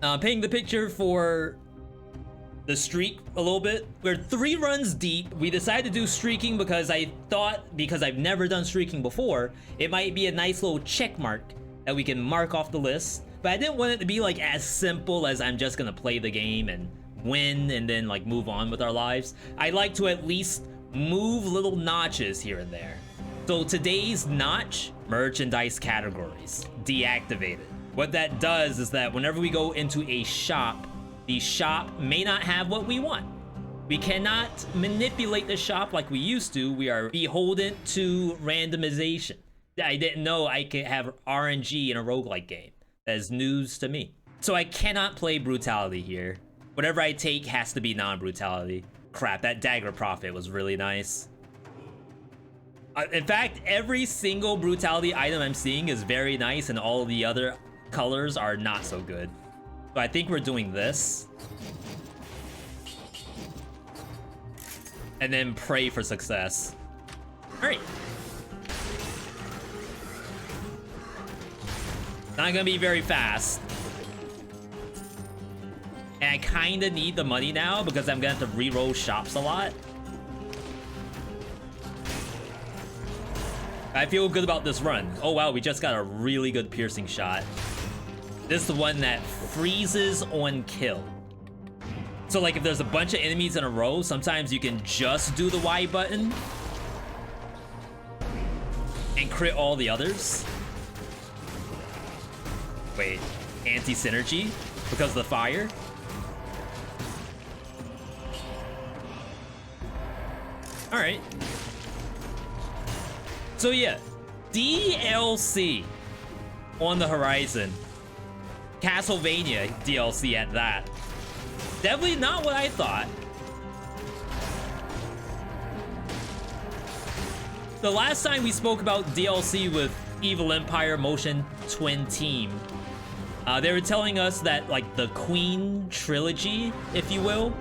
Painting the picture for the streak a little bit. We're 3 runs deep. We decided to do streaking because I thought, because I've never done streaking before, it might be a nice little check mark that we can mark off the list. But I didn't want it to be like as simple as I'm just gonna play the game and win and then like move on with our lives. I like to at least move little notches here and there. So today's notch, merchandise categories, deactivated. What that does is that whenever we go into a shop, the shop may not have what we want. We cannot manipulate the shop like we used to. We are beholden to randomization. I didn't know I could have RNG in a roguelike game. That is news to me. So I cannot play brutality here. Whatever I take has to be non-brutality. Crap, that dagger profit was really nice. In fact, every single brutality item I'm seeing is very nice and all the other colors are not so good. So I think we're doing this. And then pray for success. All right. Not gonna be very fast. And I kinda need the money now because I'm gonna have to reroll shops a lot. I feel good about this run. Oh wow, we just got a really good piercing shot. This is the one that freezes on kill. So like if there's a bunch of enemies in a row, sometimes you can just do the Y button and crit all the others. Wait, anti-synergy because of the fire? All right. So yeah, DLC on the horizon. Castlevania DLC at that. Definitely not what I thought. The last time we spoke about DLC with Evil Empire Motion Twin Team, they were telling us that like the Queen trilogy, if you will,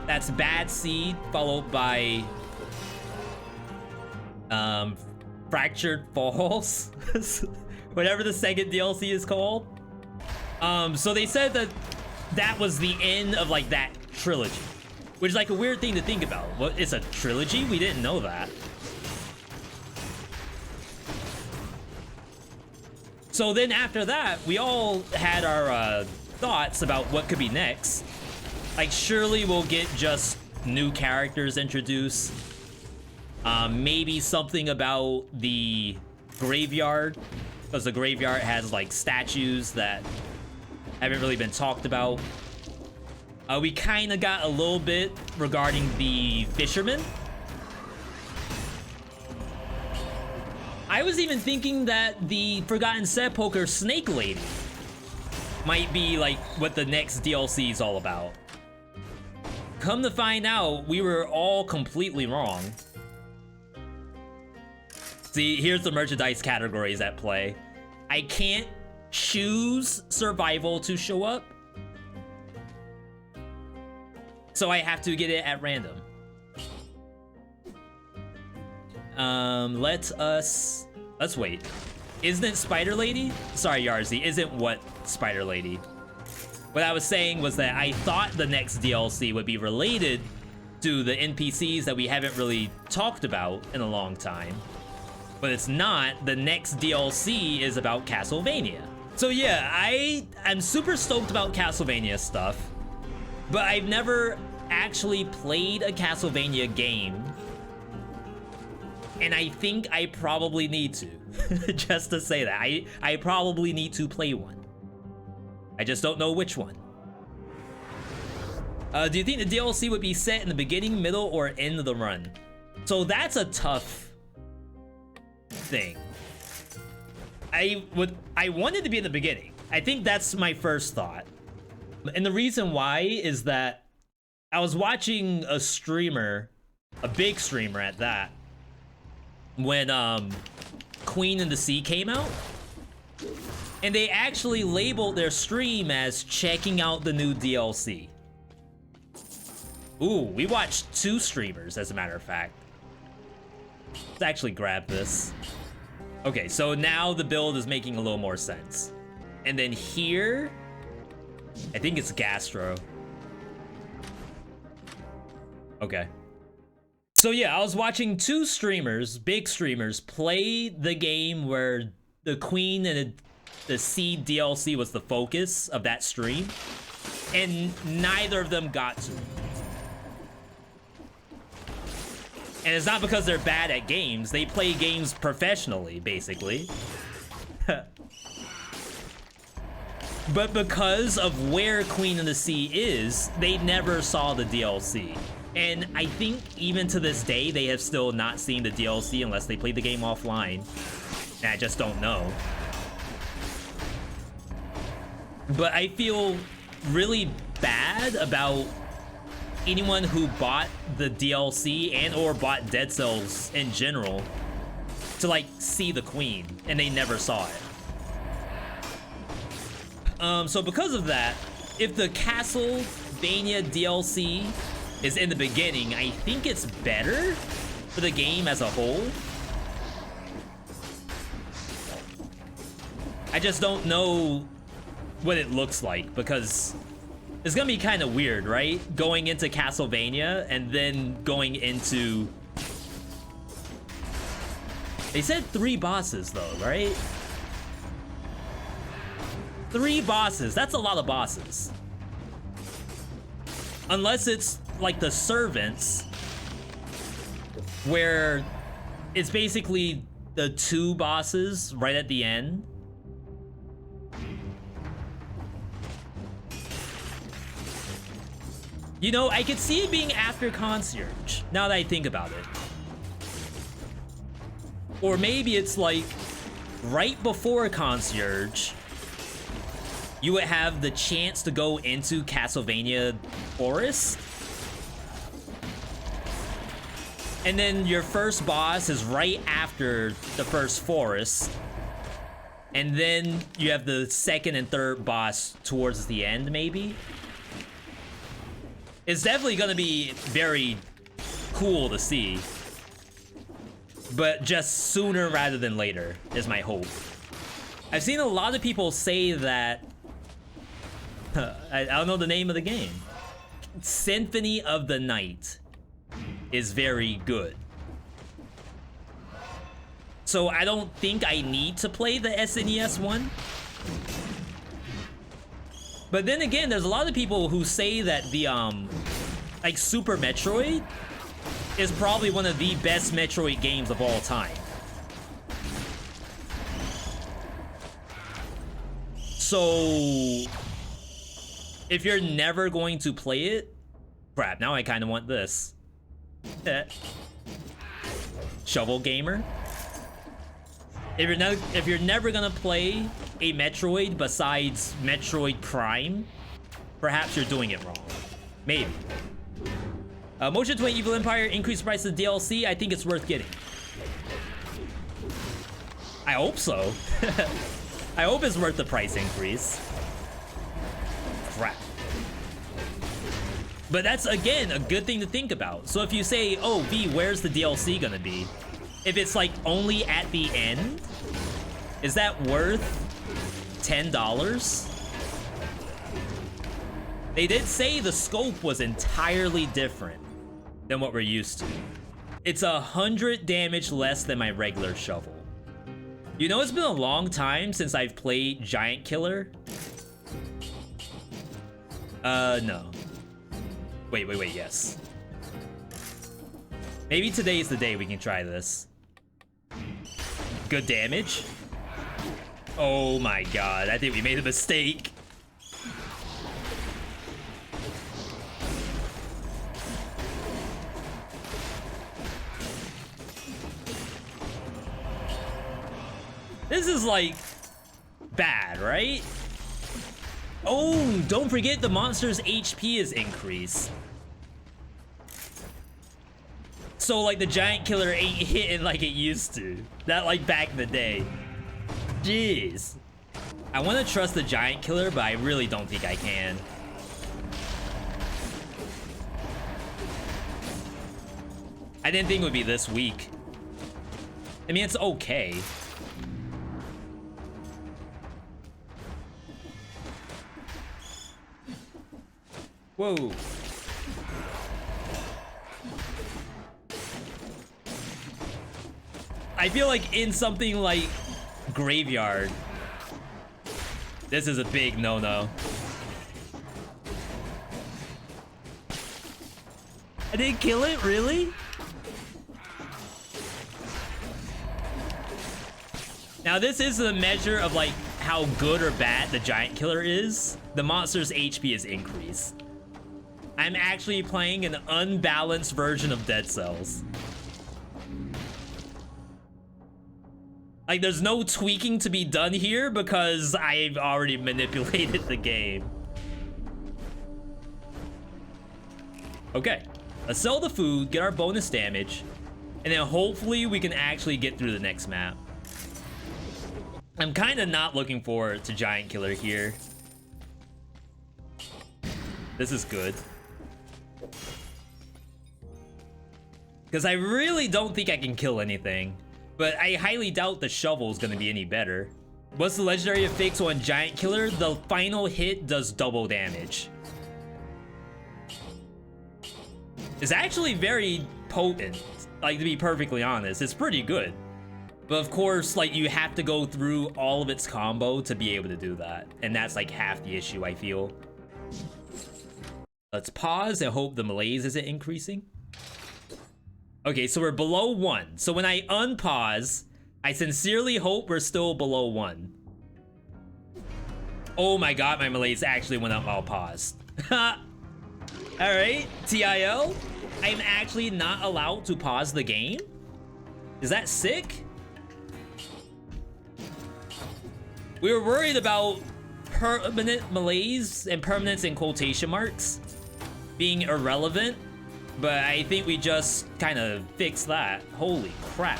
that's Bad Seed followed by Fractured Falls, whatever the second DLC is called. So they said that that was the end of like that trilogy, which is like a weird thing to think about. What, it's a trilogy? We didn't know that. So then after that, we all had our thoughts about what could be next. Like surely we'll get just new characters introduced. Maybe something about the graveyard, because the graveyard has like statues that haven't really been talked about. We kind of got a little bit regarding the fisherman. I was even thinking that the Forgotten Sepulchre Snake Lady might be like what the next DLC is all about. Come to find out, we were all completely wrong. See, here's the merchandise categories at play. I can't choose survival to show up, so I have to get it at random. Let's wait. Isn't it Spider Lady? Sorry, Yarzy, isn't what Spider Lady. What I was saying was that I thought the next DLC would be related to the NPCs that we haven't really talked about in a long time. But it's not. The next DLC is about Castlevania. So yeah, I'm super stoked about Castlevania stuff, but I've never actually played a Castlevania game. And I think I probably need to, just to say that. I probably need to play one. I just don't know which one. Do you think the DLC would be set in the beginning, middle, or end of the run? So that's a tough thing. I wanted to be in the beginning. I think that's my first thought. And the reason why is that I was watching a streamer, a big streamer at that, when Queen and the Sea came out. And they actually labeled their stream as checking out the new DLC. Ooh, we watched 2 streamers, as a matter of fact. Let's actually grab this. Okay, so now the build is making a little more sense. And then here, I think it's Gastro. Okay. So yeah, I was watching two streamers, big streamers, play the game where the Queen and the Seed DLC was the focus of that stream, and neither of them got to it. And it's not because they're bad at games, they play games professionally, basically. But because of where Queen of the Sea is, they never saw the DLC. And I think even to this day, they have still not seen the DLC unless they played the game offline. And I just don't know. But I feel really bad about anyone who bought the DLC and or bought Dead Cells in general to like see the Queen and they never saw it. So because of that, if the Castlevania DLC is in the beginning, I think it's better for the game as a whole. I just don't know what it looks like because it's gonna be kind of weird, right? Going into Castlevania and then going into... They said 3 bosses though, right? 3 bosses, that's a lot of bosses. Unless it's like the servants, where it's basically the 2 bosses right at the end. You know, I could see it being after Concierge, now that I think about it. Or maybe it's like right before Concierge, you would have the chance to go into Castlevania Forest. And then your first boss is right after the first forest. And then you have the second and third boss towards the end, maybe. It's definitely gonna be very cool to see. But just sooner rather than later is my hope. I've seen a lot of people say that I don't know the name of the game. Symphony of the Night is very good. So I don't think I need to play the SNES one. But then again, there's a lot of people who say that the like Super Metroid is probably one of the best Metroid games of all time. So if you're never going to play it, crap, now I kind of want this. Shovel Gamer. If you're never gonna play a Metroid besides Metroid Prime, perhaps you're doing it wrong. Maybe. Motion 20 Evil Empire increased price of DLC. I think it's worth getting. I hope so. I hope it's worth the price increase. Crap. But that's, again, a good thing to think about. So if you say, oh, V, where's the DLC gonna be? If it's like only at the end, is that worth $10? They did say the scope was entirely different than what we're used to. It's 100 damage less than my regular shovel. You know, it's been a long time since I've played Giant Killer. No. Wait, yes. Maybe today's the day we can try this. Good damage? Oh my god, I think we made a mistake. This is like bad, right? Oh, don't forget the monster's HP is increased. So like the Giant Killer ain't hitting like it used to. Not like back in the day. Jeez. I want to trust the Giant Killer, but I really don't think I can. I didn't think it would be this weak. I mean, it's okay. Whoa. I feel like in something like Graveyard, this is a big no-no. I didn't kill it, really? Now this is a measure of like how good or bad the giant killer is. The monster's HP is increased. I'm actually playing an unbalanced version of Dead Cells. Like, there's no tweaking to be done here because I've already manipulated the game. Okay, let's sell the food, get our bonus damage, and then hopefully we can actually get through the next map. I'm kind of not looking forward to Giant Killer here. This is good. Because I really don't think I can kill anything. But I highly doubt the shovel is going to be any better. What's the legendary affix on Giant Killer? The final hit does double damage. It's actually very potent. Like, to be perfectly honest, it's pretty good. But of course, like, you have to go through all of its combo to be able to do that. And that's like half the issue, I feel. Let's pause and hope the malaise isn't increasing. Okay, so we're below 1. So when I unpause, I sincerely hope we're still below 1. Oh my god, my malaise actually went up while paused. Alright, TIL. I'm actually not allowed to pause the game? Is that sick? We were worried about permanent malaise and permanence in quotation marks being irrelevant. But I think we just kind of fixed that. Holy crap.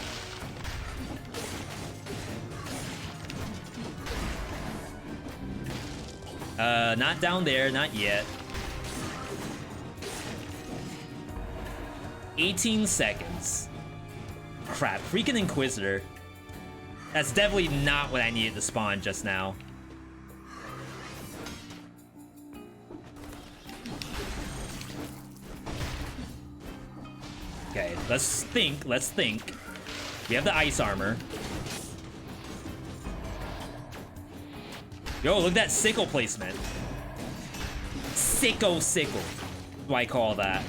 Not down there, not yet. 18 seconds. Crap, freaking Inquisitor. That's definitely not what I needed to spawn just now. Okay, let's think, let's think. We have the ice armor. Yo, look at that sickle placement. Sickle. What do I call that?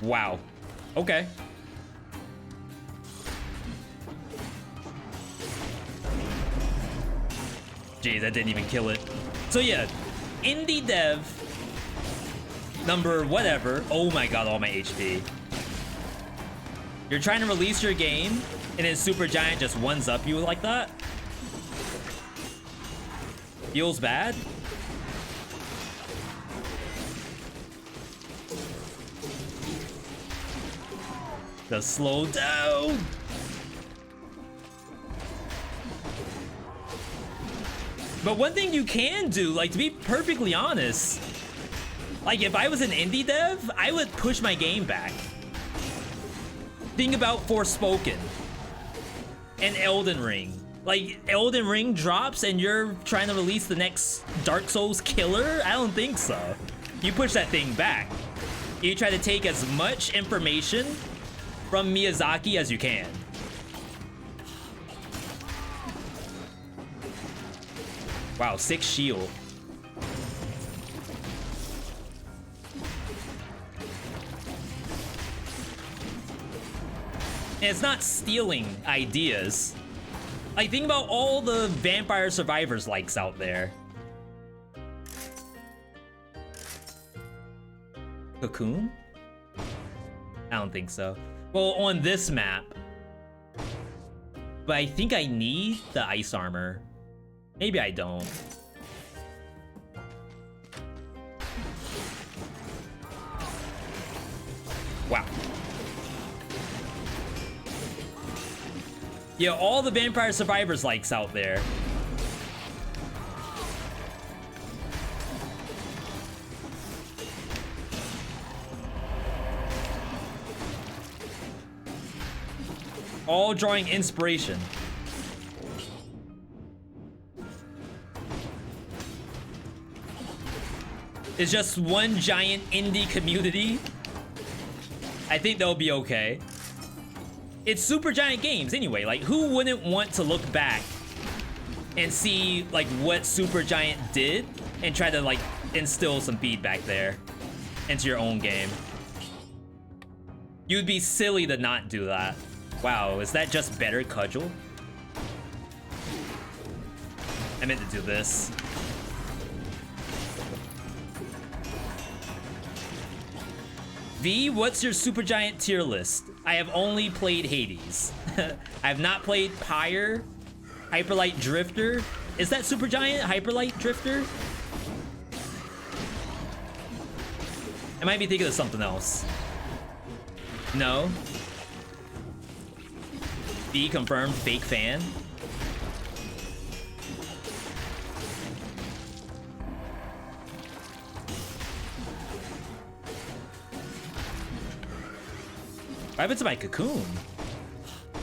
Wow. Okay. Geez, that didn't even kill it. So yeah, indie dev number whatever. Oh my god, all my HP. You're trying to release your game and then Super Giant just ones up you like that? Feels bad? Just slow down. But one thing you can do, like, to be perfectly honest, like, if I was an indie dev, I would push my game back. Think about Forspoken and Elden Ring. Like, Elden Ring drops and you're trying to release the next Dark Souls killer? I don't think so. You push that thing back. You try to take as much information from Miyazaki as you can. Wow, 6 shield. And it's not stealing ideas. Like, think about all the Vampire Survivors likes out there. Cocoon? I don't think so. Well, on this map. But I think I need the ice armor. Maybe I don't. Wow. Yeah, all the Vampire Survivors likes out there. All drawing inspiration. is just one giant indie community, I think they'll be okay. It's Super Giant Games anyway. Like, who wouldn't want to look back and see like what Super Giant did and try to like instill some feedback there into your own game? You'd be silly to not do that. Wow, is that just better cudgel? I meant to do this. V, what's your Super Giant tier list? I have only played Hades. I have not played Pyre, Hyperlight Drifter. Is that Super Giant? Hyperlight Drifter? I might be thinking of something else. No. V confirmed, fake fan. What happened to my cocoon?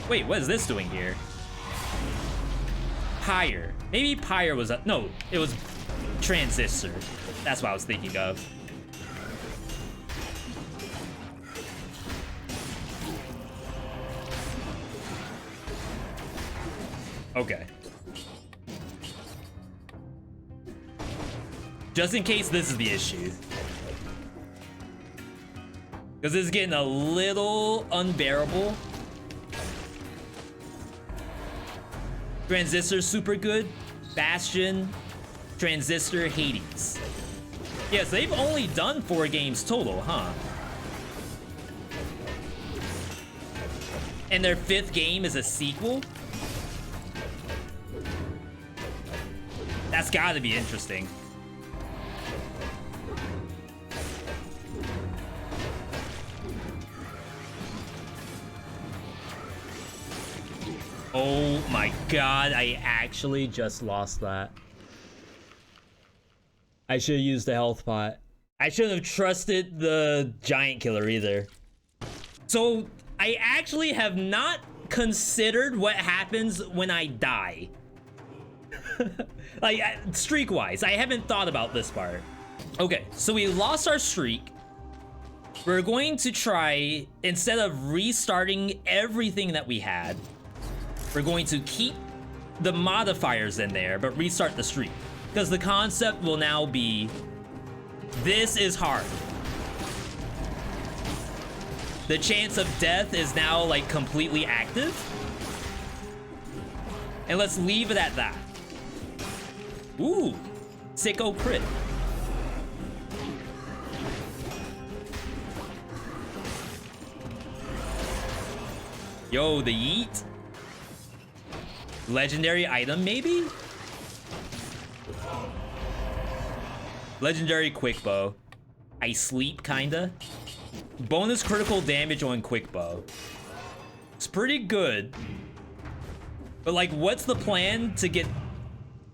Wait, what is this doing here? Pyre. Maybe Pyre was a... No, it was Transistor. That's what I was thinking of. Okay. Just in case this is the issue. Because this is getting a little unbearable. Transistor, super good. Bastion, Transistor, Hades. Yes, they've only done 4 games total, huh? And their 5th game is a sequel? That's gotta be interesting. Oh my god, I actually just lost that. I should have used the health pot. I shouldn't have trusted the giant killer either. So, I actually have not considered what happens when I die. Like, streak-wise, I haven't thought about this part. Okay, so we lost our streak. We're going to try, instead of restarting everything that we had, we're going to keep the modifiers in there, but restart the streak. Because the concept will now be, this is hard. The chance of death is now, like, completely active. And let's leave it at that. Ooh, sicko crit. Yo, the yeet. Legendary item, maybe? Legendary quick bow. I sleep, kinda. Bonus critical damage on quick bow. It's pretty good. But like, what's the plan to get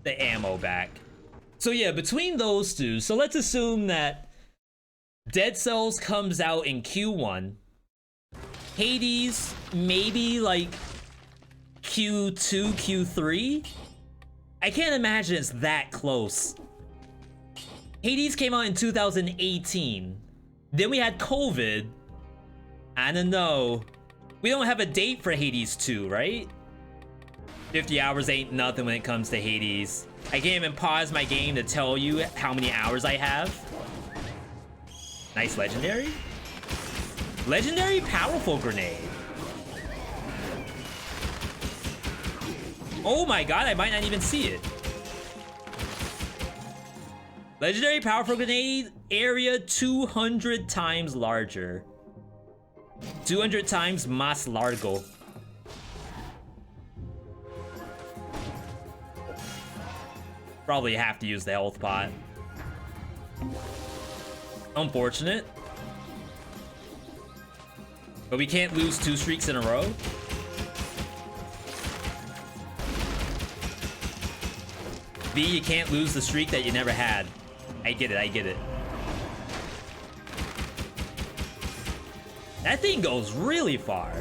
the ammo back? So yeah, between those two, so let's assume that Dead Cells comes out in Q1. Hades, maybe like Q2, Q3? I can't imagine it's that close. Hades came out in 2018. Then we had COVID. I don't know. We don't have a date for Hades 2, right? 50 hours ain't nothing when it comes to Hades. I can't even pause my game to tell you how many hours I have. Nice legendary. Legendary powerful grenade. Oh my god, I might not even see it. Legendary powerful grenade, area 200 times larger. 200 times más largo. Probably have to use the health pot. Unfortunate. But we can't lose 2 streaks in a row. V, you can't lose the streak that you never had. I get it, I get it. That thing goes really far.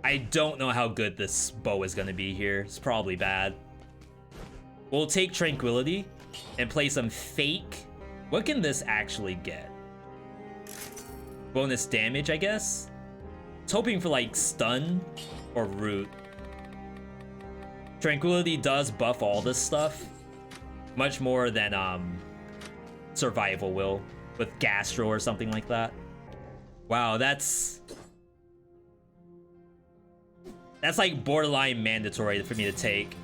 I don't know how good this bow is gonna be here. It's probably bad. We'll take Tranquility and play some fake What can this actually get? Bonus damage, I guess? I was hoping for like stun or root. Tranquility does buff all this stuff much more than survival will with gastro or something like that. Wow, that's like borderline mandatory for me to take.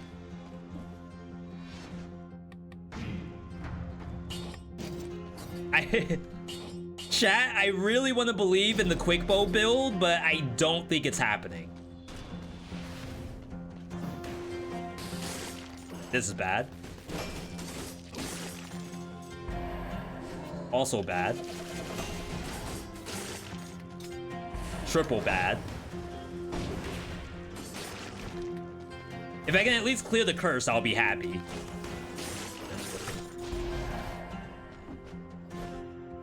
Chat, I really want to believe in the quick bow build, but I don't think it's happening. This is bad. Also bad. Triple bad. If I can at least clear the curse, I'll be happy.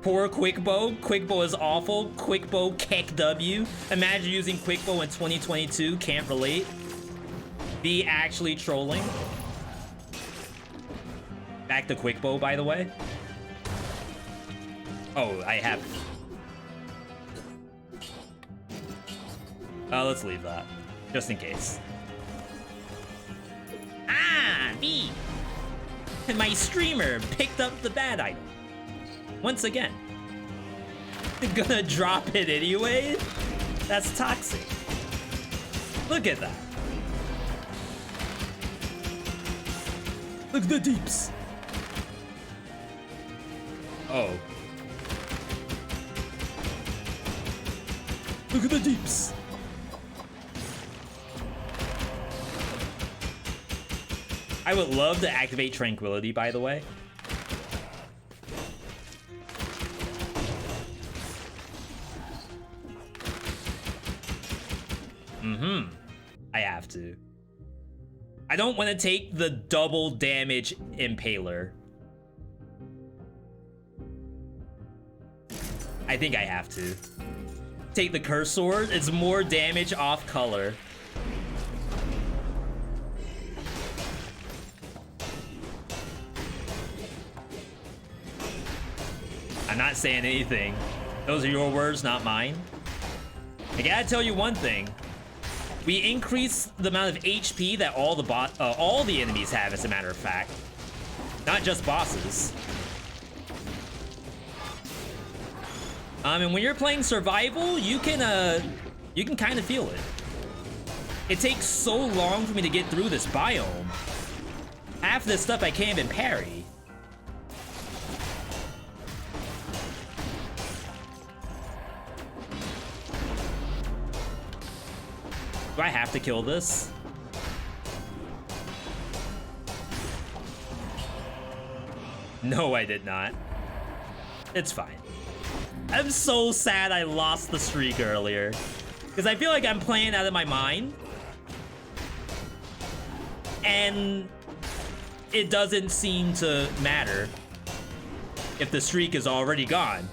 Poor quick bow. Quick bow is awful. Quick bow keck W. Imagine using quick bow in 2022. Can't relate. Be actually trolling. Back to quick bow, by the way. Oh, I have. Let's leave that, just in case. Ah, me. And my streamer picked up the bad item. Once again. Gonna drop it anyway? That's toxic. Look at that. Look at the deeps. Oh. Look at the deeps. I would love to activate Tranquility, by the way. I have to. I don't want to take the double damage Impaler. I think I have to. Take the Curse Sword. It's more damage off color. I'm not saying anything. Those are your words, not mine. I gotta tell you one thing. We increase the amount of HP that all the enemies have, as a matter of fact. Not just bosses. And when you're playing survival, you can kind of feel it. It takes so long for me to get through this biome. Half of this stuff I can't even parry. Do I have to kill this? No, I did not. It's fine. I'm so sad I lost the streak earlier, because I feel like I'm playing out of my mind, and it doesn't seem to matter if the streak is already gone.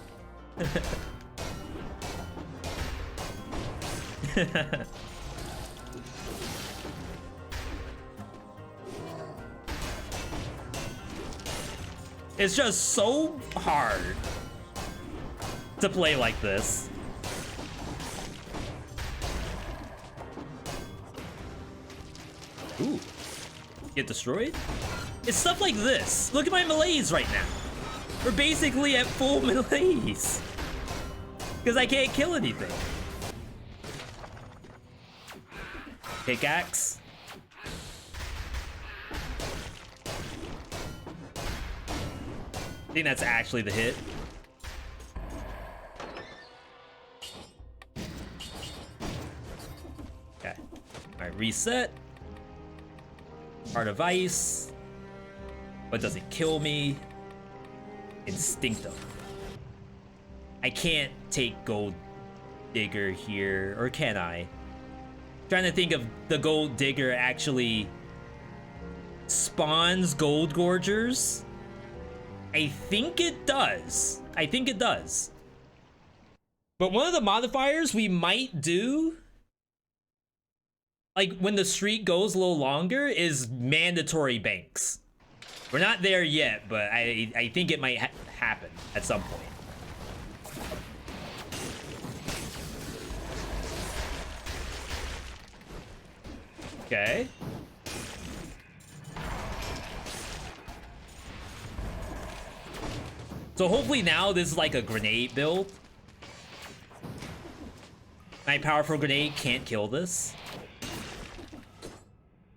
It's just so hard to play like this. Ooh. Get destroyed? It's stuff like this. Look at my melees right now. We're basically at full melees. Because I can't kill anything. Pickaxe. I think that's actually the hit. Okay. Alright, reset. Heart of Ice. But doesn't kill me. Instincto. I can't take Gold Digger here, or can I? Trying to think if the Gold Digger actually spawns Gold Gorgers. I think it does. I think it does. But one of the modifiers we might do, like when the streak goes a little longer, is mandatory banks. We're not there yet, but I think it might happen at some point. Okay. So hopefully now this is like a grenade build. My powerful grenade can't kill this.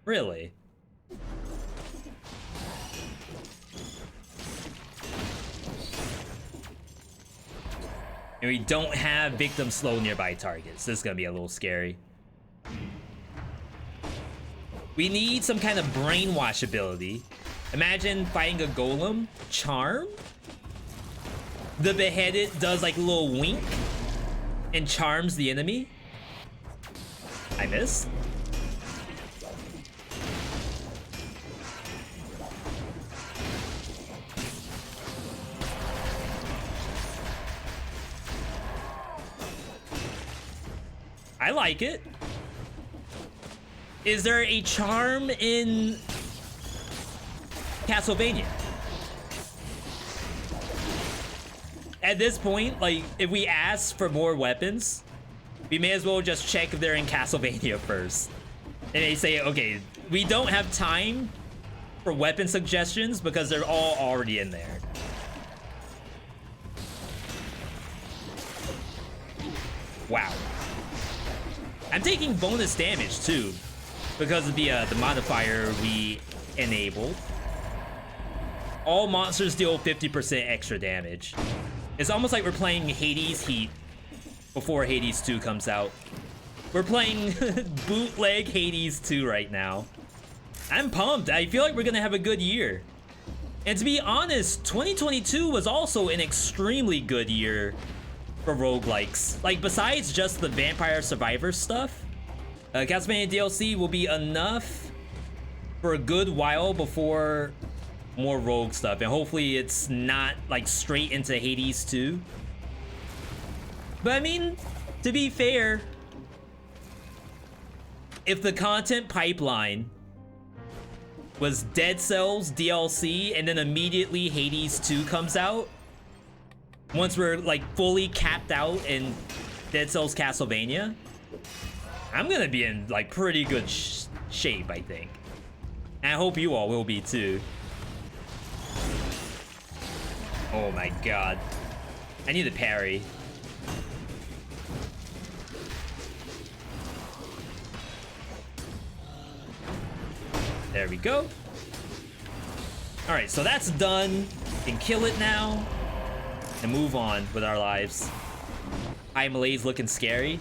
Really? And we don't have victim slow nearby targets. This is gonna be a little scary. We need some kind of brainwash ability. Imagine fighting a golem. Charm? The beheaded does like a little wink and charms the enemy. I missed. I like it. Is there a charm in Castlevania? At this point, like, if we ask for more weapons, we may as well just check if they're in Castlevania first. And they say, okay, we don't have time for weapon suggestions because they're all already in there. Wow. I'm taking bonus damage too because of the modifier we enabled. All monsters deal 50% extra damage. It's almost like we're playing Hades Heat before Hades 2 comes out. We're playing bootleg Hades 2 right now. I'm pumped. I feel like we're gonna have a good year. And to be honest, 2022 was also an extremely good year for roguelikes. Like, besides just the Vampire Survivor stuff, Castlevania DLC will be enough for a good while before more rogue stuff, and hopefully it's not like straight into Hades 2. But I mean, to be fair, if the content pipeline was Dead Cells DLC and then immediately Hades 2 comes out, once we're like fully capped out in Dead Cells Castlevania, I'm gonna be in like pretty good shape, I think. And I hope you all will be too. Oh my god. I need a parry. There we go. Alright, so that's done. We can kill it now and move on with our lives. Hi, Malay's looking scary.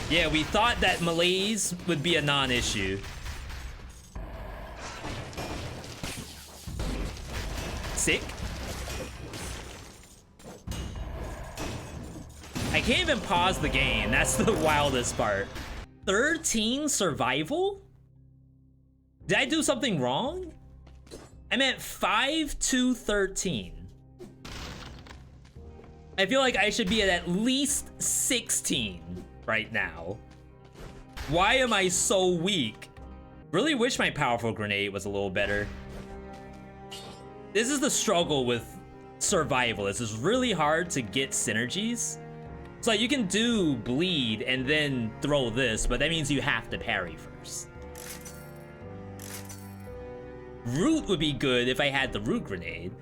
Yeah, we thought that Malaise would be a non-issue. Sick. I can't even pause the game. That's the wildest part. 13 survival? Did I do something wrong? I meant 5 to 13. I feel like I should be at least 16 right now. Why am I so weak? Really wish my powerful grenade was a little better. This is the struggle with survival. This is really hard to get synergies. So you can do bleed and then throw this, but that means you have to parry first. Root would be good if I had the root grenade.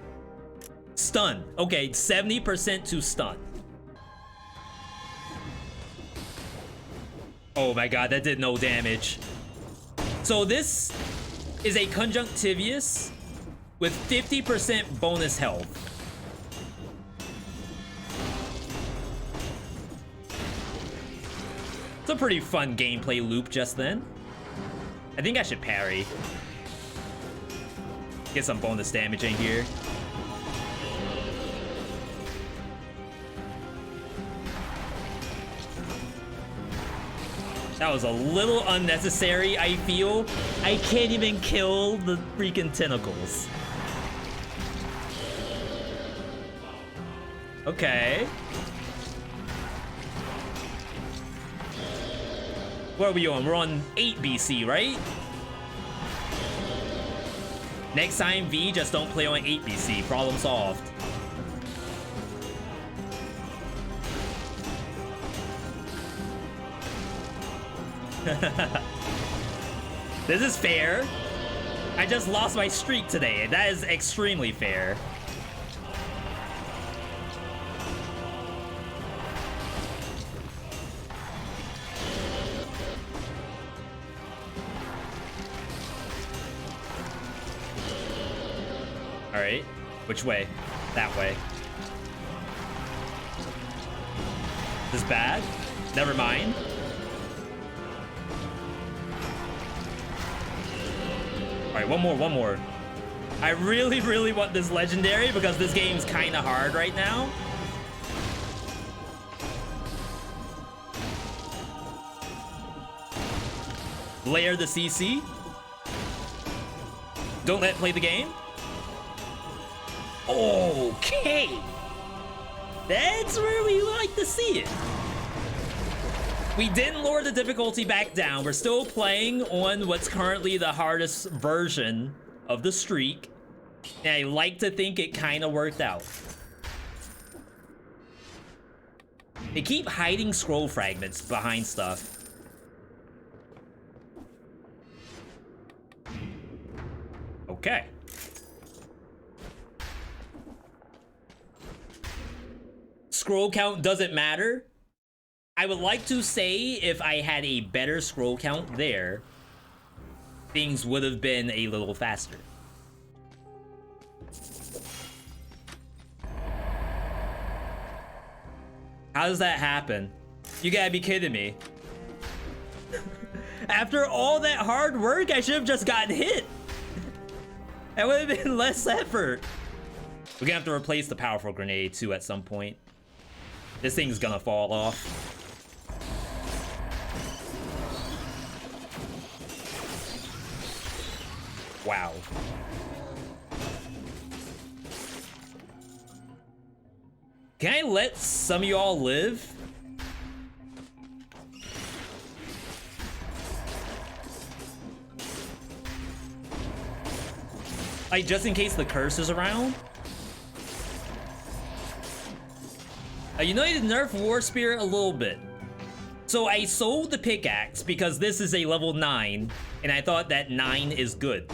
Stun. Okay, 70% to stun. Oh my god, that did no damage. So this is a conjunctivius with 50% bonus health. It's a pretty fun gameplay loop just then. I think I should parry. Get some bonus damage in here. That was a little unnecessary, I feel. I can't even kill the freaking tentacles. Okay. What are we on? We're on 8 BC, right? Next time, V, just don't play on 8BC. Problem solved. This is fair. I just lost my streak today. That is extremely fair. All right, which way? That way. This is bad? Never mind. All right, one more. I really want this legendary because this game's kind of hard right now. Layer the CC. Don't let it play the game. Okay. That's where we like to see it. We didn't lower the difficulty back down. We're still playing on what's currently the hardest version of the streak. And I like to think it kind of worked out. They keep hiding scroll fragments behind stuff. Okay. Scroll count doesn't matter. I would like to say if I had a better scroll count there, things would have been a little faster. How does that happen? You gotta be kidding me. After all that hard work, I should have just gotten hit. That would have been less effort. We're gonna have to replace the powerful grenade too at some point. This thing's gonna fall off. Wow. Can I let some of y'all live? Like, just in case the curse is around? You know, I did nerf War Spirit a little bit. So I sold the pickaxe because this is a level 9, and I thought that 9 is good.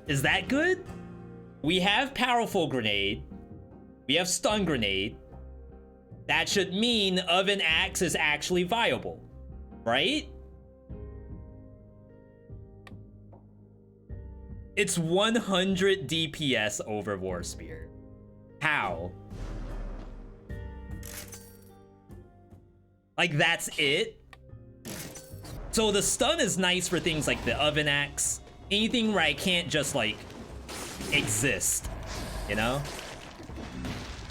Is that good? We have Powerful Grenade. We have Stun Grenade. That should mean Oven Axe is actually viable, right? It's 100 DPS over War Spear. How? Like, that's it? So the stun is nice for things like the Oven Axe. Anything where I can't just, like, exist, you know?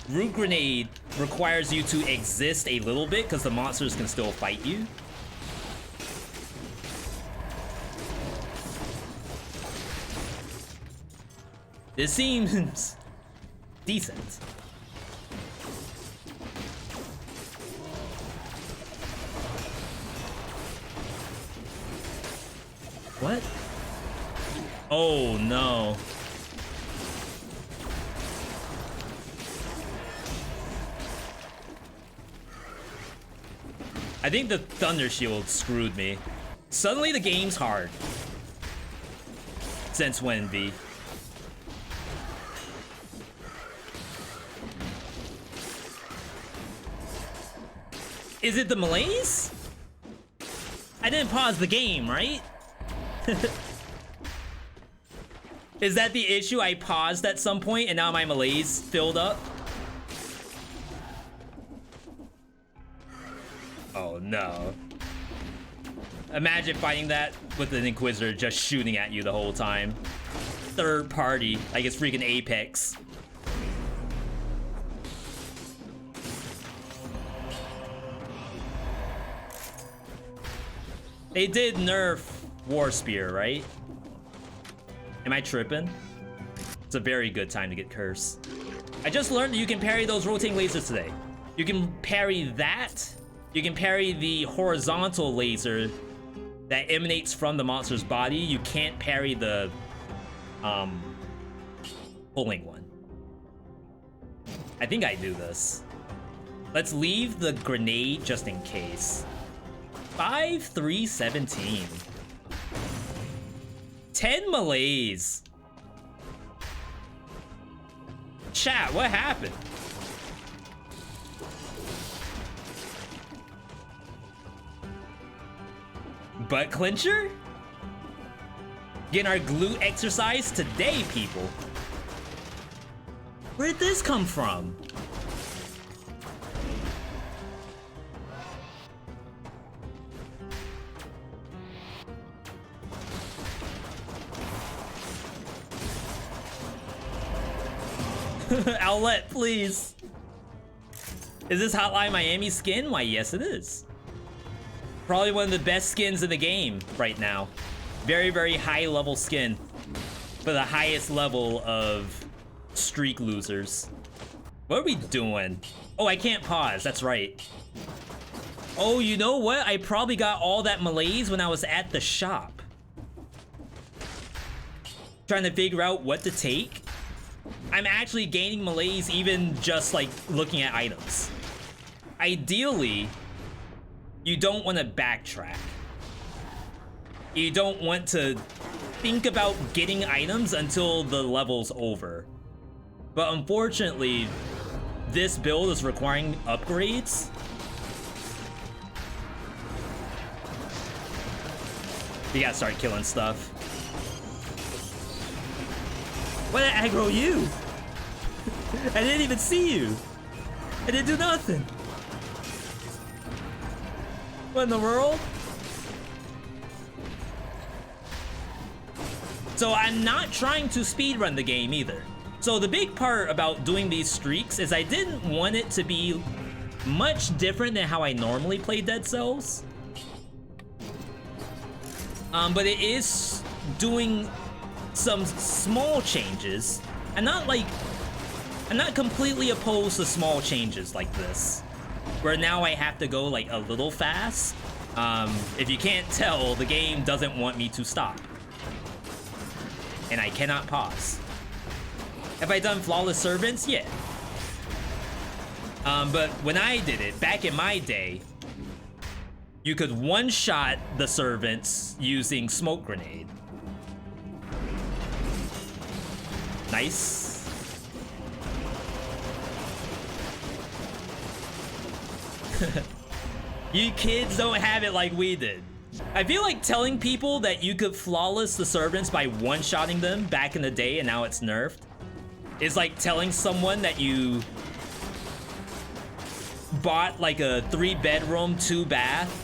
Root Grenade requires you to exist a little bit because the monsters can still fight you. This seems decent. What? Oh no. I think the Thunder Shield screwed me. Suddenly the game's hard. Since when, V? Is it the malaise? I didn't pause the game, right? Is that the issue? I paused at some point and now my malaise filled up? Oh no. Imagine fighting that with an Inquisitor just shooting at you the whole time. Third party, like it's freaking Apex. They did nerf War Spear, right? Am I tripping? It's a very good time to get cursed. I just learned that you can parry those rotating lasers today. You can parry that. You can parry the horizontal laser that emanates from the monster's body. You can't parry the pulling one. I think I do this. Let's leave the grenade just in case. 5, 3, 17. 10 melees. Chat, what happened? Butt clincher? Getting our glute exercise today, people. Where'd this come from? Outlet, please. Is this Hotline Miami skin? Why, yes, it is. Probably one of the best skins in the game right now. Very, very high level skin for the highest level of streak losers. What are we doing? Oh, I can't pause. That's right. Oh, you know what? I probably got all that malaise when I was at the shop. Trying to figure out what to take. I'm actually gaining malaise even just like looking at items. Ideally, you don't want to backtrack. You don't want to think about getting items until the level's over. But unfortunately, this build is requiring upgrades. You gotta start killing stuff. Why did I aggro you? I didn't even see you. I didn't do nothing. What in the world? So I'm not trying to speedrun the game either. So the big part about doing these streaks is I didn't want it to be much different than how I normally play Dead Cells. But it is doing some small changes. I'm not completely opposed to small changes like this, where now I have to go like a little fast. If you can't tell, the game doesn't want me to stop. And I cannot pause. Have I done Flawless Servants? Yeah. But when I did it, back in my day, you could one-shot the servants using Smoke Grenade. Nice. You kids don't have it like we did. I feel like telling people that you could flawless the servants by one-shotting them back in the day and now it's nerfed is like telling someone that you bought like a 3-bedroom, 2-bath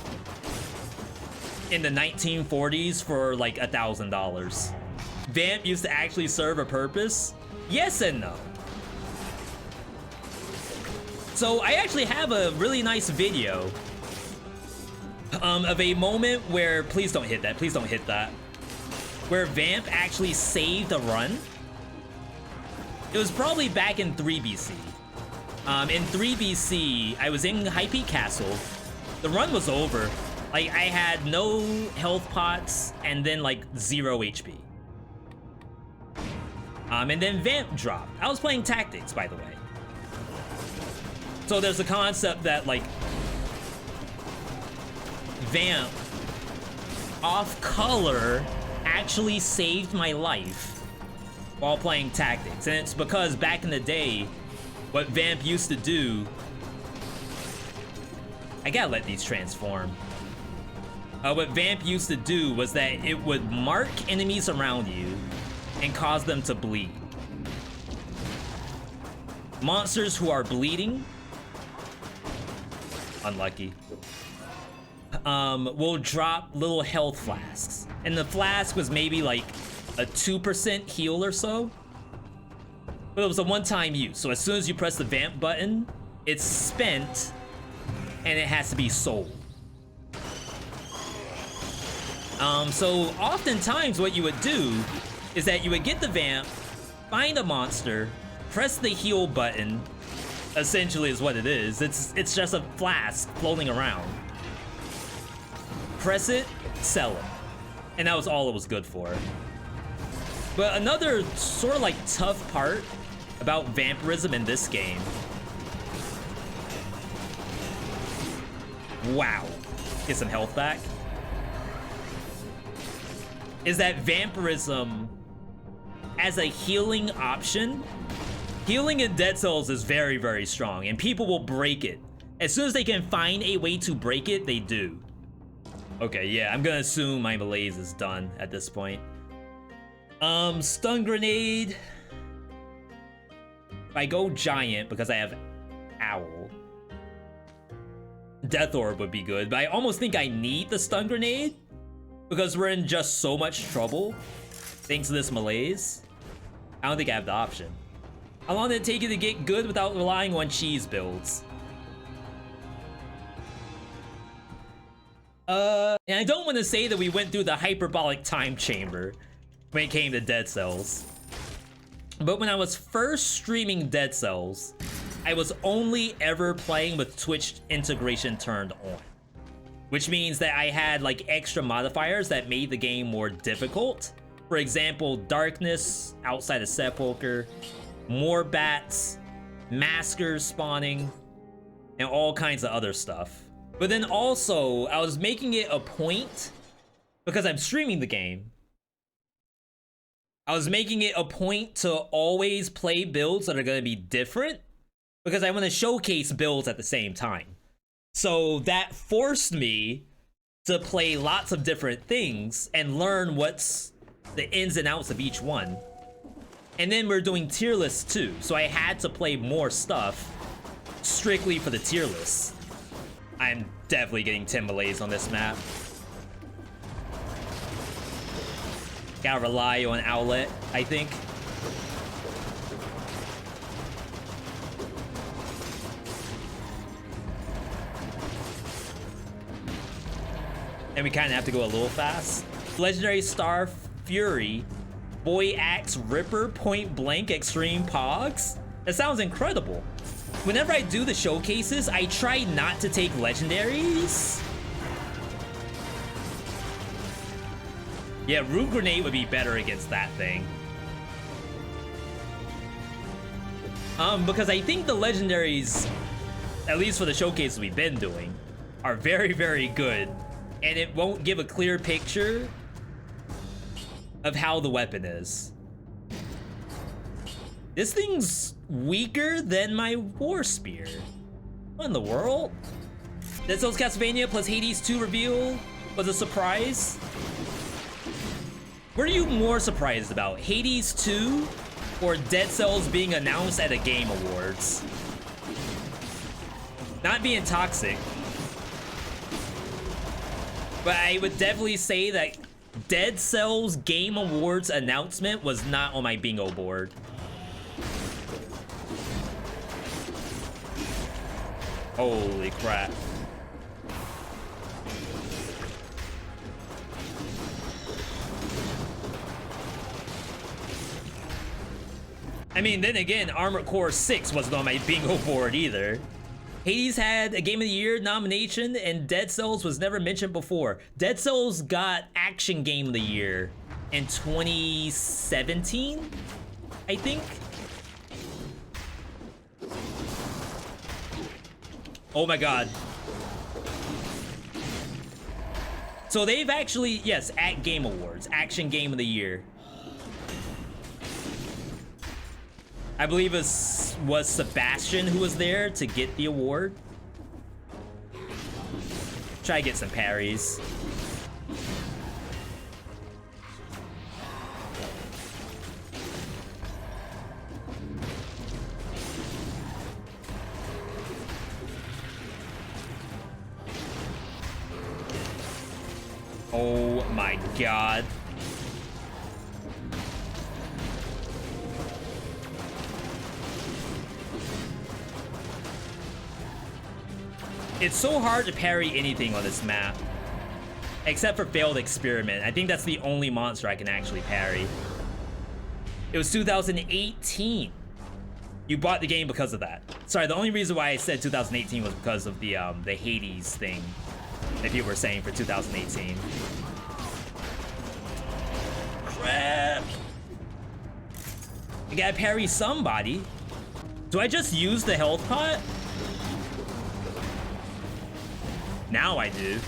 in the 1940s for like $1,000. Vamp used to actually serve a purpose? Yes and no. So I actually have a really nice video of a moment where, please don't hit that, please don't hit that, where Vamp actually saved a run. It was probably back in 3BC. In 3BC, I was in High Peak Castle. The run was over. Like, I had no health pots and then like 0 HP. And then Vamp dropped. I was playing Tactics, by the way. So there's a concept that like Vamp off color actually saved my life while playing Tactics. And it's because back in the day, what Vamp used to do, I gotta let these transform. What Vamp used to do was that it would mark enemies around you and cause them to bleed. Monsters who are bleeding, unlucky, will drop little health flasks. And the flask was maybe like a 2% heal or so. But it was a one-time use. So as soon as you press the Vamp button, it's spent and it has to be sold. So oftentimes what you would do is that you would get the Vamp, find a monster, press the heal button, essentially is what it is. It's just a flask floating around. Press it, sell it. And that was all it was good for. But another sort of like tough part about vampirism in this game. Wow. Get some health back. Is that vampirism as a healing option? Healing in Dead Cells is very, very strong, and people will break it. As soon as they can find a way to break it, they do. Okay, yeah, I'm gonna assume my malaise is done at this point. Stun grenade. If I go giant because I have owl, Death Orb would be good, but I almost think I need the stun grenade because we're in just so much trouble thanks to this malaise. I don't think I have the option. How long did it take you to get good without relying on cheese builds? And I don't want to say that we went through the hyperbolic time chamber when it came to Dead Cells. But when I was first streaming Dead Cells, I was only ever playing with Twitch integration turned on. Which means that I had like extra modifiers that made the game more difficult. For example, darkness outside of Sepulcher, more bats, maskers spawning, and all kinds of other stuff. But then also, I was making it a point, because I'm streaming the game, I was making it a point to always play builds that are going to be different, because I want to showcase builds at the same time. So that forced me to play lots of different things and learn what's the ins and outs of each one. And then we're doing tier lists too, so I had to play more stuff strictly for the tier list. I'm definitely getting 10 malaise on this map. Gotta rely on Owlet, I think. And we kind of have to go a little fast. Legendary Star Fury, Boy Axe Ripper, Point Blank, Extreme Pogs. That sounds incredible. Whenever I do the showcases, I try not to take legendaries. Yeah, Root Grenade would be better against that thing. Because I think the legendaries, at least for the showcases we've been doing, are very, very good. And it won't give a clear picture of how the weapon is. This thing's weaker than my War Spear. What in the world? Dead Cells Castlevania plus Hades 2 reveal was a surprise. What are you more surprised about? Hades 2 or Dead Cells being announced at a Game Awards? Not being toxic, but I would definitely say that Dead Cells Game Awards announcement was not on my bingo board. Holy crap. I mean, then again, Armored Core 6 wasn't on my bingo board either. Hades had a Game of the Year nomination, and Dead Cells was never mentioned before. Dead Cells got Action Game of the Year in 2017, I think. Oh my god. So they've actually, yes, at Game Awards, Action Game of the Year. I believe it was Sebastian who was there to get the award. Try to get some parries. Oh my god. It's so hard to parry anything on this map. Except for Failed Experiment. I think that's the only monster I can actually parry. It was 2018. You bought the game because of that. Sorry, the only reason why I said 2018 was because of the Hades thing that people were saying for 2018. Crap! I gotta parry somebody. Do I just use the health pot? Now I do.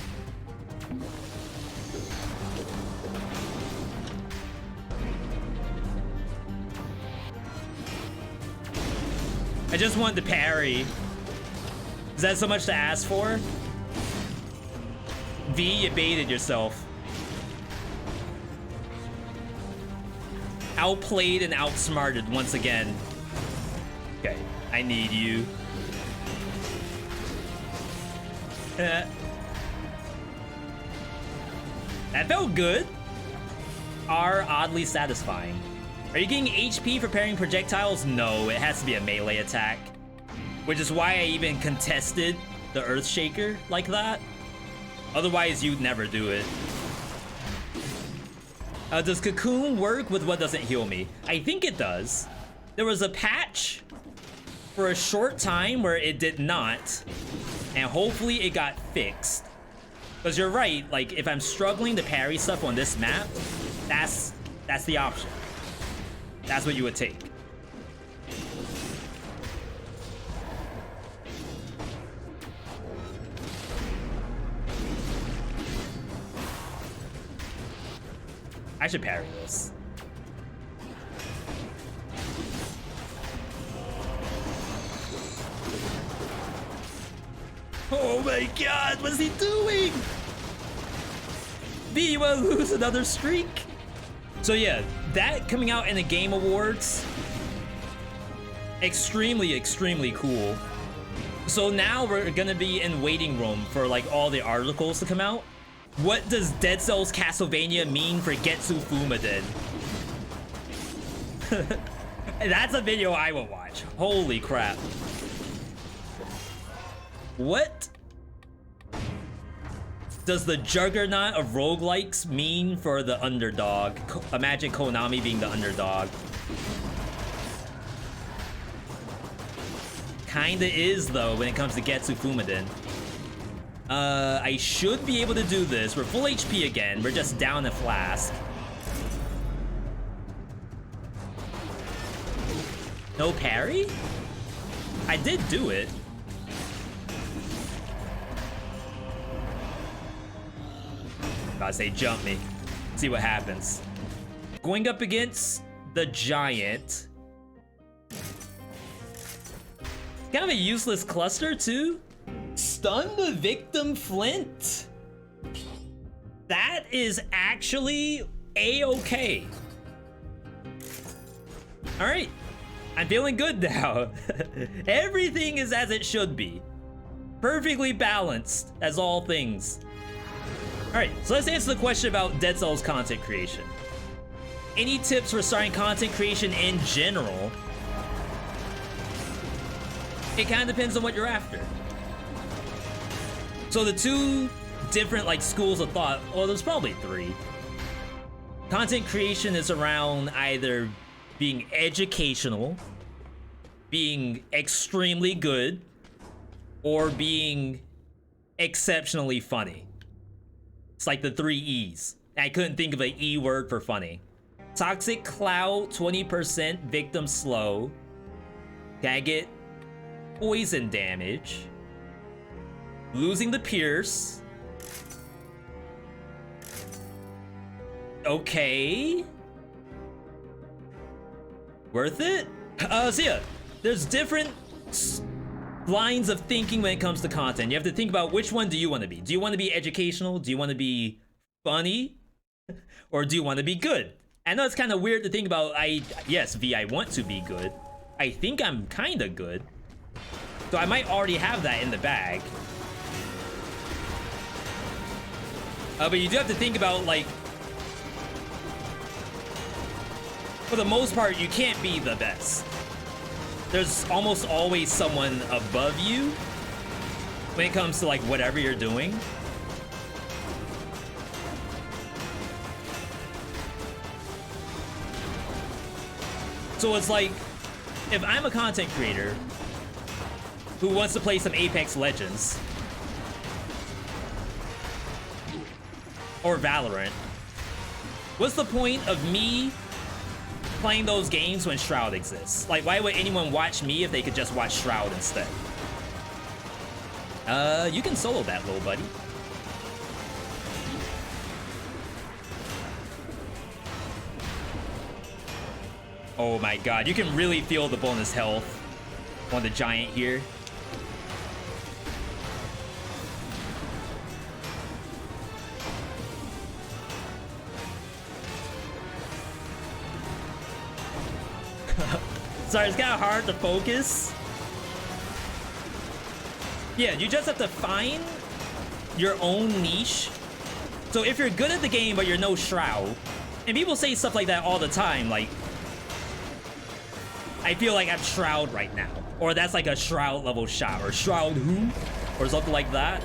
I just want to parry. Is that so much to ask for? V, you baited yourself. Outplayed and outsmarted once again. Okay, I need you. That felt good. R, oddly satisfying. Are you getting HP for parrying projectiles? No, it has to be a melee attack. Which is why I even contested the Earth Shaker like that. Otherwise, you'd never do it. Does Cocoon work with what doesn't heal me? I think it does. There was a patch for a short time where it did not. And hopefully it got fixed. Because you're right, like, if I'm struggling to parry stuff on this map, that's the option. That's what you would take. I should parry this. Oh my god, what's he doing? V, you wanna lose another streak? So yeah, that coming out in the Game Awards, extremely, extremely cool. So now we're gonna be in waiting room for like all the articles to come out. What does Dead Cells Castlevania mean for Getsu Fumaden? That's a video I will watch. Holy crap. What does the juggernaut of roguelikes mean for the underdog? Imagine Konami being the underdog. Kinda is though when it comes to Getsu Fumaden. I should be able to do this. We're full HP again. We're just down a flask. No parry? I did do it. Gotta say jump me. See what happens. Going up against the giant. Kind of a useless cluster too. Stun the victim Flint. That is actually a-okay. All right, I'm feeling good now. Everything is as it should be. Perfectly balanced as all things. All right, so let's answer the question about Dead Cells content creation. Any tips for starting content creation in general? It kind of depends on what you're after. So the two different like schools of thought, well, there's probably three. Content creation is around either being educational, being extremely good, or being exceptionally funny. It's like the 3 E's. I couldn't think of an E word for funny. Toxic Cloud, 20%, victim slow. Can I get poison damage? Losing the Pierce. Okay. Worth it? So yeah, there's different lines of thinking when it comes to content. You have to think about which one do you want to be. Do you want to be educational? Do you want to be funny? Or do you want to be good? I know it's kind of weird to think about. Yes, V, I want to be good. I think I'm kind of good. So I might already have that in the bag. But you do have to think about, like, for the most part, you can't be the best. There's almost always someone above you when it comes to, like, whatever you're doing. So it's like, if I'm a content creator who wants to play some Apex Legends or Valorant, what's the point of me playing those games when Shroud exists. Like, why would anyone watch me if they could just watch Shroud instead? You can solo that, little buddy. Oh my god, you can really feel the bonus health on the giant here. Sorry, it's kind of hard to focus. Yeah, you just have to find your own niche. So if you're good at the game but you're no Shroud, and people say stuff like that all the time, like, I feel like I'm Shroud right now, or that's like a Shroud level shot, or Shroud who, or something like that.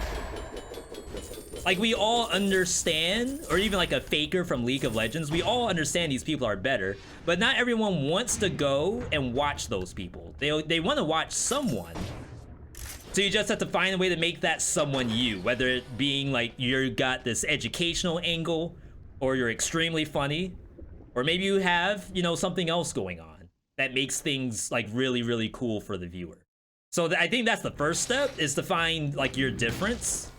Like, we all understand, or even like a faker from League of Legends, we all understand these people are better, but not everyone wants to go and watch those people. They want to watch someone. So you just have to find a way to make that someone you, whether it being like you got this educational angle, or you're extremely funny, or maybe you have, you know, something else going on that makes things like really, really cool for the viewer. So I think that's the first step, is to find like your difference.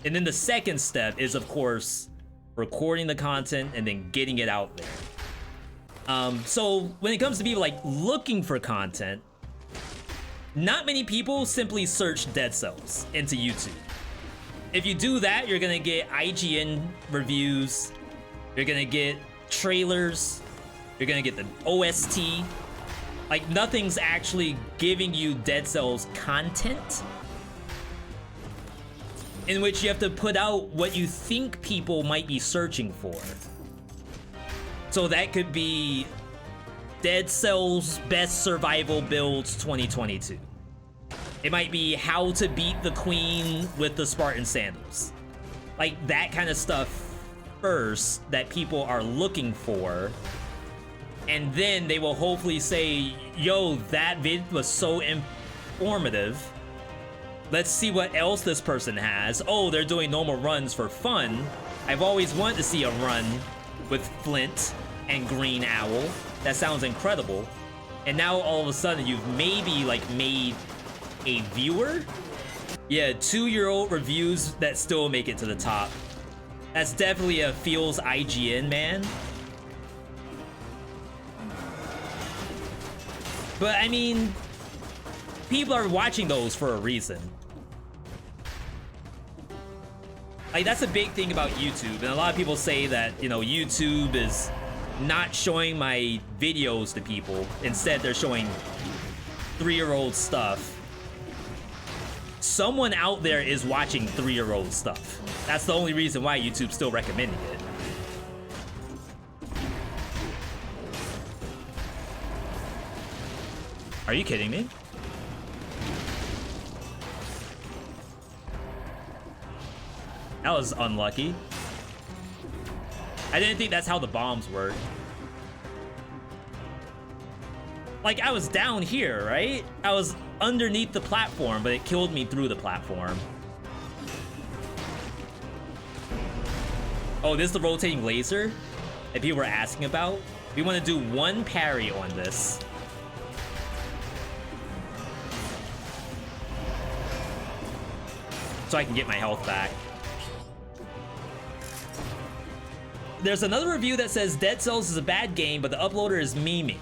And then the second step is, of course, recording the content and then getting it out there. So when it comes to people like looking for content, not many people simply search Dead Cells into YouTube. If you do that, you're gonna get IGN reviews, you're gonna get trailers, you're gonna get the OST. Like, nothing's actually giving you Dead Cells content, in which you have to put out what you think people might be searching for. So that could be Dead Cells Best Survival Builds 2022. It might be how to beat the queen with the Spartan sandals. Like, that kind of stuff first that people are looking for. And then they will hopefully say, yo, that vid was so informative. Let's see what else this person has. Oh, they're doing normal runs for fun. I've always wanted to see a run with Flint and Green Owl. That sounds incredible. And now all of a sudden you've maybe like made a viewer? Yeah, 2-year-old reviews that still make it to the top. That's definitely a feels IGN, man. But I mean, people are watching those for a reason. Like, that's a big thing about YouTube, and a lot of people say that, you know, YouTube is not showing my videos to people. Instead, they're showing 3-year-old stuff. Someone out there is watching 3-year-old stuff. That's the only reason why YouTube's still recommending it. Are you kidding me? That was unlucky. I didn't think that's how the bombs work. Like, I was down here, right? I was underneath the platform, but it killed me through the platform. Oh, this is the rotating laser that people were asking about. We want to do one parry on this. So I can get my health back. There's another review that says Dead Cells is a bad game, but the uploader is memeing.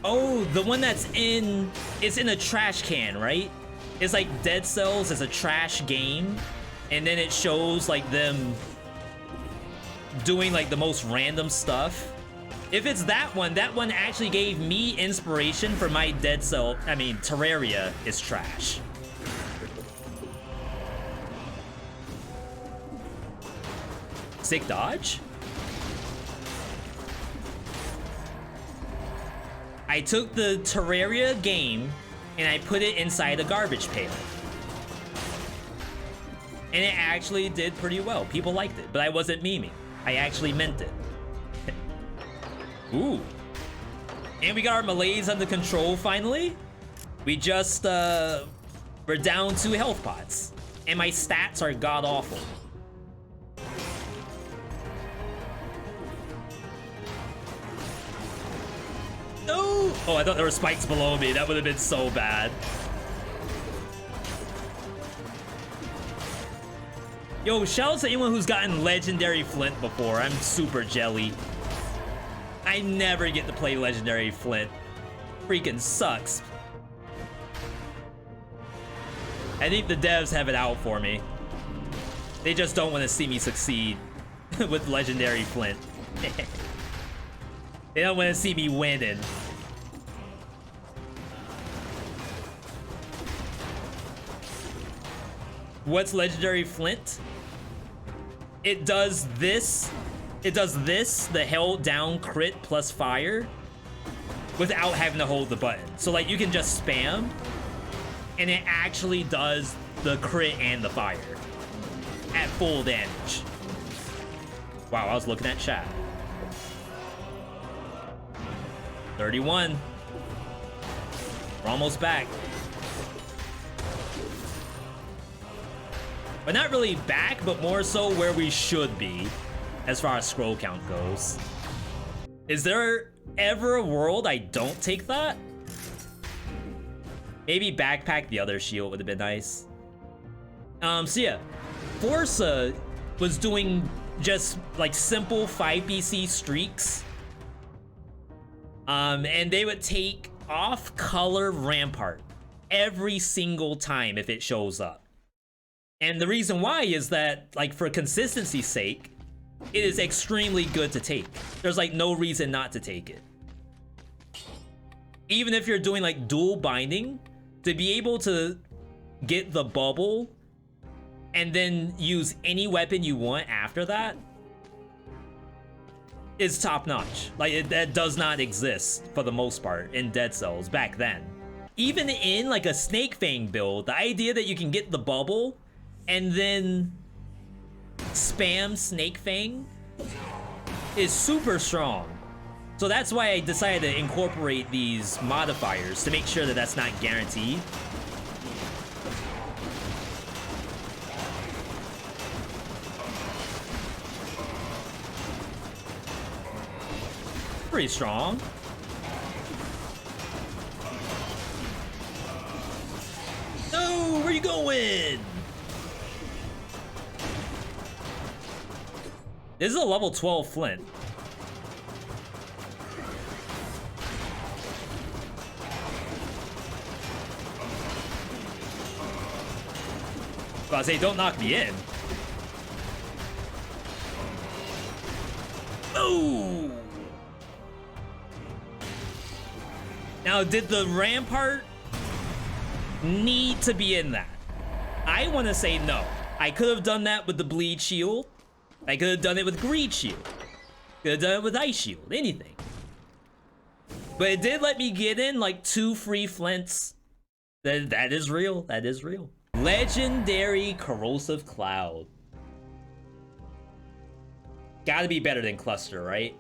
Oh, the one that's it's in a trash can, right? It's like Dead Cells is a trash game, and then it shows like them doing like the most random stuff. If it's that one actually gave me inspiration for my Terraria is trash. Sick dodge? I took the Terraria game and I put it inside a garbage pail. And it actually did pretty well. People liked it, but I wasn't memeing. I actually meant it. Ooh. And we got our melees under control finally. We just, we're down 2 health pots. And my stats are god-awful. Oh, I thought there were spikes below me. That would have been so bad. Yo, shout out to anyone who's gotten Legendary Flint before. I'm super jelly. I never get to play Legendary Flint. Freaking sucks. I think the devs have it out for me. They just don't want to see me succeed with Legendary Flint. They don't want to see me winning. What's Legendary Flint? It does this. It does this, the held down crit plus fire, without having to hold the button. So like you can just spam, and it actually does the crit and the fire at full damage. Wow, I was looking at chat. 31. We're almost back. But not really back, but more so where we should be as far as scroll count goes. Is there ever a world I don't take that? Maybe backpack the other shield would have been nice. So yeah, Forza was doing just like simple 5BC streaks. And they would take off color Rampart every single time if it shows up. And the reason why is that, like, for consistency's sake, it is extremely good to take. There's like no reason not to take it. Even if you're doing like dual binding, to be able to get the bubble and then use any weapon you want after that is top notch. Like that does not exist for the most part in Dead Cells back then. Even in like a Snake Fang build, the idea that you can get the bubble and then spam Snake Fang is super strong. So that's why I decided to incorporate these modifiers to make sure that that's not guaranteed. Pretty strong. No, where you going? This is a level 12 Flint. Well, I say, don't knock me in. Oh! Now, did the Rampart need to be in that? I want to say no. I could have done that with the Bleed Shield. I could have done it with Greed Shield. Could have done it with Ice Shield. Anything. But it did let me get in like 2 free Flints. That is real. That is real. Legendary Corrosive Cloud. Gotta be better than Cluster, right?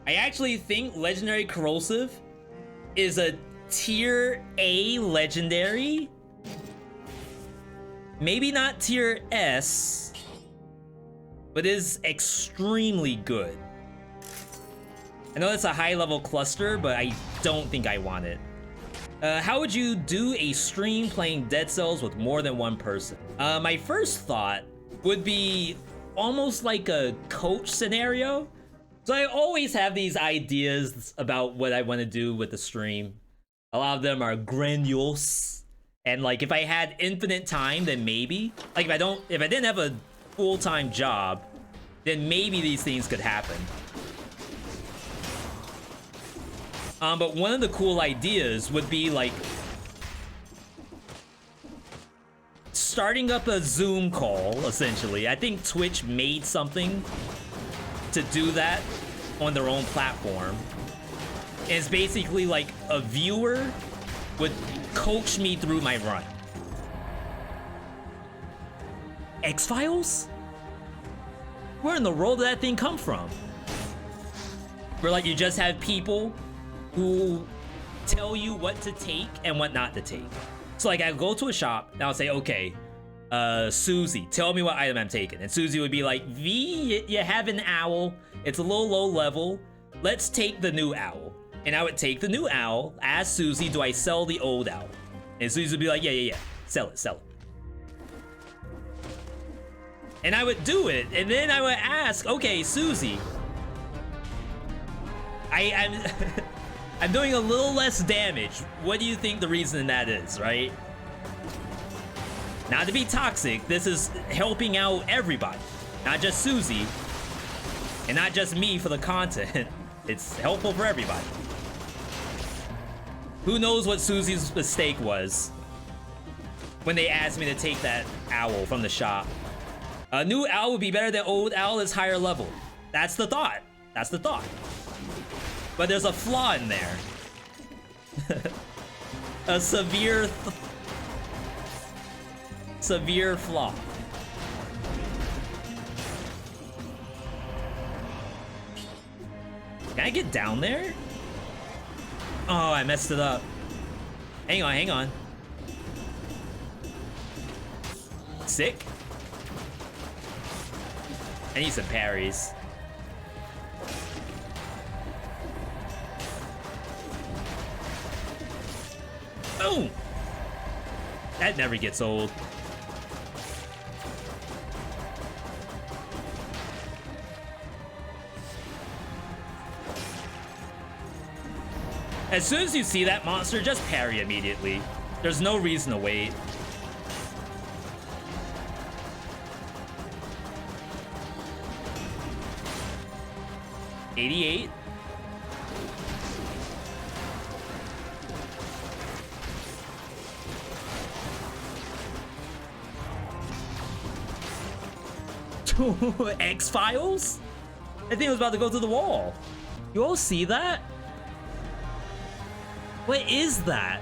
I actually think Legendary Corrosive is a tier A legendary. Maybe not tier S, but is extremely good. I know that's a high level cluster, but I don't think I want it. How would you do a stream playing Dead Cells with more than one person? My first thought would be almost like a coach scenario. So I always have these ideas about what I want to do with the stream. A lot of them are grandiose. And like if I had infinite time, then maybe. Like if I didn't have a full-time job, then maybe these things could happen. But one of the cool ideas would be like starting up a Zoom call, essentially. I think Twitch made something to do that on their own platform. And it's basically like a viewer would coach me through my run. X-Files? Where in the world did that thing come from? Where like you just have people who tell you what to take and what not to take. So like I go to a shop and I'll say, okay, Susie, tell me what item I'm taking. And Susie would be like, V, you have an owl. It's a little low level. Let's take the new owl. And I would take the new owl, ask Susie, do I sell the old owl? And Susie would be like, yeah. Sell it. And I would do it, and then I would ask, okay, Susie, I'm doing a little less damage. What do you think the reason that is, right? Not to be toxic, this is helping out everybody, not just Susie, and not just me for the content. It's helpful for everybody. Who knows what Susie's mistake was when they asked me to take that owl from the shop. A new owl would be better than old owl is higher level. That's the thought. But there's a flaw in there. A severe flaw. Can I get down there? Oh, I messed it up. Hang on. Sick. I need some parries. Boom! That never gets old. As soon as you see that monster, just parry immediately. There's no reason to wait. $88. X-Files? I think it was about to go through the wall. You all see that? What is that?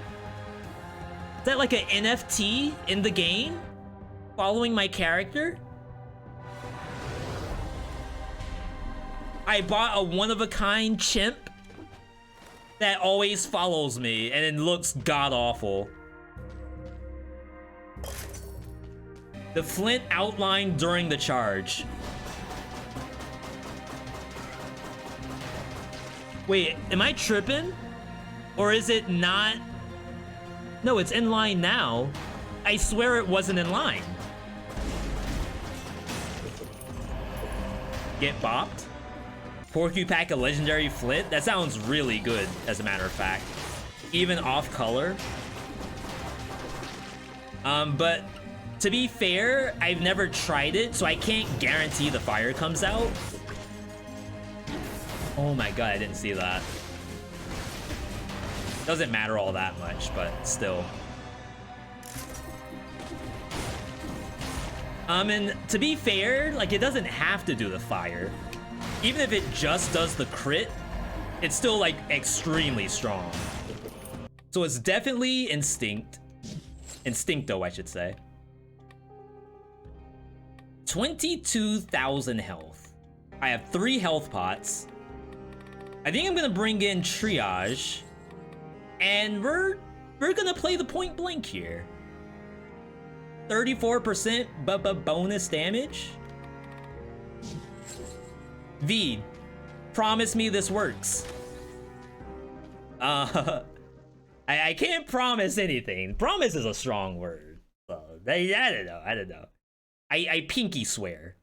Is that like an NFT in the game? Following my character? I bought a one-of-a-kind chimp that always follows me and it looks god-awful. The flint outlined during the charge. Wait, am I tripping? Or is it not? No, it's in line now. I swear it wasn't in line. Get bopped? Porcupine a legendary flint? That sounds really good, as a matter of fact. Even off color. But to be fair, I've never tried it, so I can't guarantee the fire comes out. Oh my god, I didn't see that. Doesn't matter all that much, but still. And to be fair, like, it doesn't have to do the fire. Even if it just does the crit, it's still, like, extremely strong. So it's definitely Instincto, I should say. 22,000 health. I have 3 health pots. I think I'm gonna bring in Triage. And we're gonna play the point blank here. 34% bonus damage. Veed, promise me this works. I can't promise anything. Promise is a strong word. So, I don't know. I pinky swear.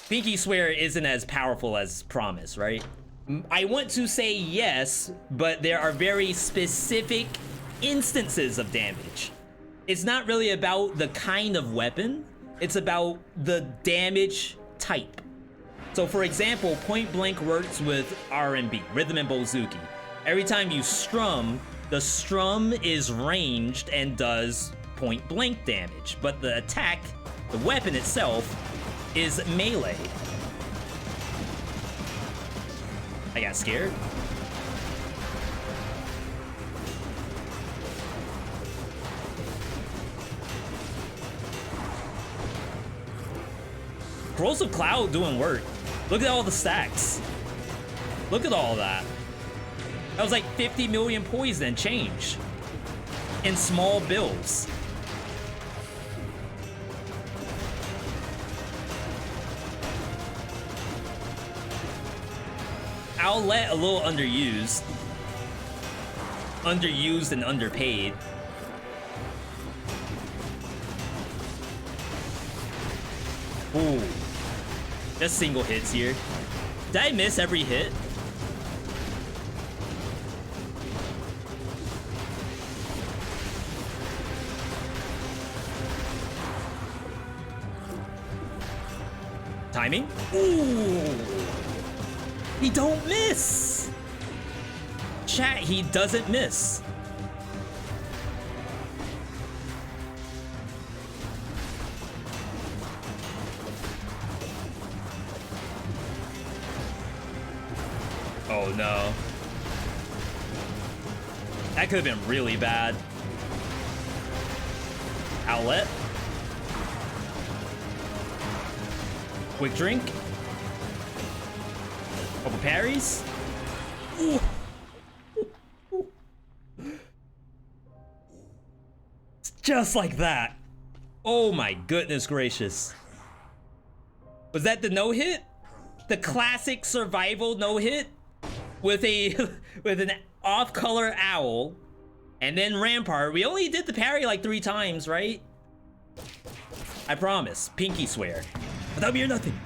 Pinky swear isn't as powerful as promise, right? I want to say yes, but there are very specific instances of damage. It's not really about the kind of weapon, it's about the damage type. So for example, point blank works with R&B, rhythm and bouzouki. Every time you strum, the strum is ranged and does point blank damage, but the attack, the weapon itself, is melee. I got scared. Corrosive Cloud doing work. Look at all the stacks. Look at all that. That was like 50 million poison and change in small bills. Owlet a little underused. underused and underpaid. Ooh. Just single hits here. Did I miss every hit? Timing? Ooh. He don't miss. Chat, he doesn't miss. Oh no. That could have been really bad. Outlet. Quick drink. Couple parries. Ooh. Just like that. Oh my goodness gracious. Was that the no-hit? The classic survival no-hit? With an off-color owl and then Rampart. We only did the parry like 3 times, right? I promise. Pinky swear. Without me or nothing.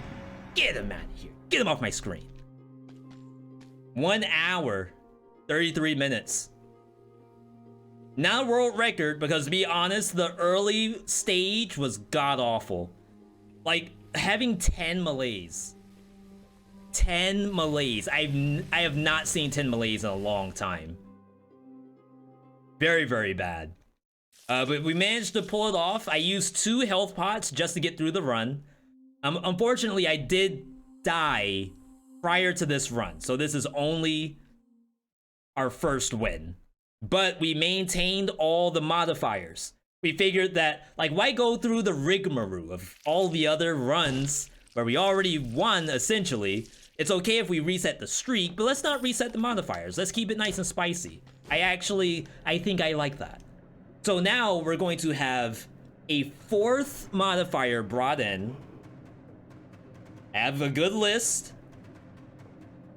Get him out of here. Get him off my screen. 1 hour, 33 minutes. Not a world record, because to be honest, the early stage was god-awful. Like, having 10 melees. 10 melees. I have not seen 10 melees in a long time. Very, very bad. But we managed to pull it off. I used 2 health pots just to get through the run. Unfortunately, I did die prior to this run, so this is only our first win. But we maintained all the modifiers. We figured that, like, why go through the rigmarole of all the other runs where we already won, essentially? It's okay if we reset the streak, but let's not reset the modifiers. Let's keep it nice and spicy. I think I like that. So now we're going to have a 4th modifier brought in, have a good list,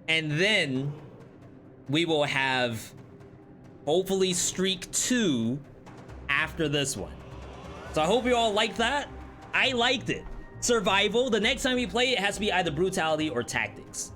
and then we will have hopefully streak 2 after this one. So I hope you all liked that. I liked it. Survival, the next time we play it has to be either brutality or tactics.